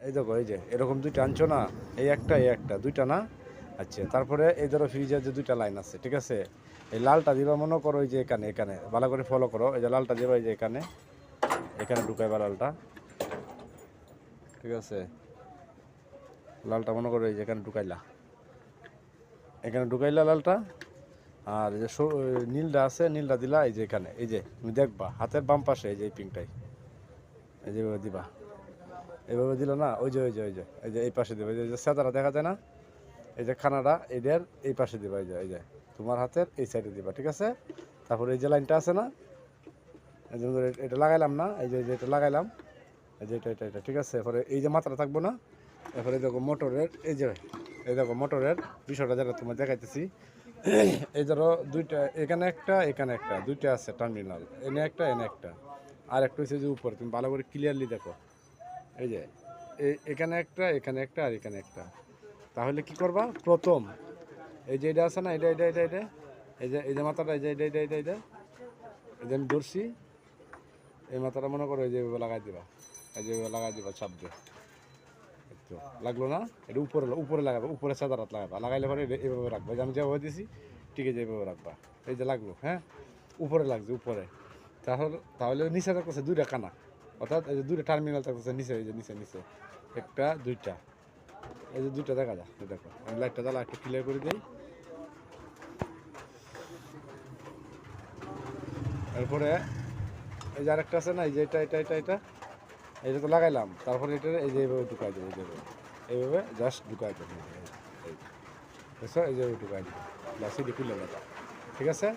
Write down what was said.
এই দেখো এই যে এরকম দুইটা আনছো না, এই একটা দুইটা না। আচ্ছা, তারপরে এই ধরো ফ্রিজের যে দুইটা লাইন আছে, ঠিক আছে, এই লালটা দিবা মনে করো এই যে এখানে, এখানে ভালো করে ফলো করো, এই যে লালটা দিবা এই যে এখানে, এখানে ঢুকাইবা লালটা, ঠিক আছে, লালটা মনে করো এই যে এখানে ঢুকাইলা, এখানে ঢুকাইলা লালটা। আর এই যে নীলটা আছে, নীলটা দিলা এই যে এখানে, এই যে তুমি দেখবা হাতের বাম পাশে এই যে এই পিংটাই, এই যেভাবে দিবা, এইভাবে দিল না, ওই যে ওই যে ওই যে এই যে এই পাশে দিবা, এই যে সাদাটা দেখা যায় না, এই যে খানাটা এদের এই পাশে দিবা, এই যে তোমার হাতের এই সাইডে দিবা, ঠিক আছে। তারপরে এই যে লাইনটা আছে না, এই যে এটা লাগাইলাম না, এই যে এটা লাগাইলাম, এই যে এটা ঠিক আছে। এরপরে এই যে মাত্রা থাকবো না, এরপরে দেখো মোটরের এই যে, এই দেখো মোটরের বিষয়টা যেটা তোমার দেখাইতেছি। এই ধরো দুইটা, এখানে একটা দুইটা আছে টার্মিনাল, এনে একটা এনে একটা, আর একটা হচ্ছে যে উপরে, তুমি ভালো করে ক্লিয়ারলি দেখো, এই যে এখানে একটা আর এখানে একটা। তাহলে কি করবা প্রথম, এই যে এটা আছে না, এটা এই যে মাথাটা, এই যে এটা এই যে আমি ধরছি, এই মাথাটা মনে করো এই যে লাগাই দিবা, এই যে লাগাই দিবা চাপ দিয়ে, তো লাগলো না, এটা উপরে উপরে লাগাবে, উপরে সাদা রাত লাগাবা, লাগাইলে পরে এভাবে রাখবা, যে আমি যেভাবে দিয়েছি ঠিক আছে এইভাবে রাখবা। এই যে লাগলো, হ্যাঁ, উপরে লাগছে উপরে। তাহলে তাহলে নিচে থাকতেছে দুইটা কানা, অর্থাৎ এই যে দুইটা টার্মিনাল থাকতেছে নিচে, এই যে নিচে একটা দুইটা, এই যে দুইটা দেখা যায়, দেখো আমি লাইটটা জ্বালা একটু ক্লিয়ার করে দিই। এরপরে এই যে আরেকটা আছে না, এই যে এটা এটা তো লাগাইলাম, তারপরে এটা এই যে এইভাবে ঢুকাই দেবো, এইভাবে জাস্ট ঢুকাই দেবো, এই বুঝছো, এই যে ঢুকাই দেবো, বাস এটি খুলে দেবো, ঠিক আছে।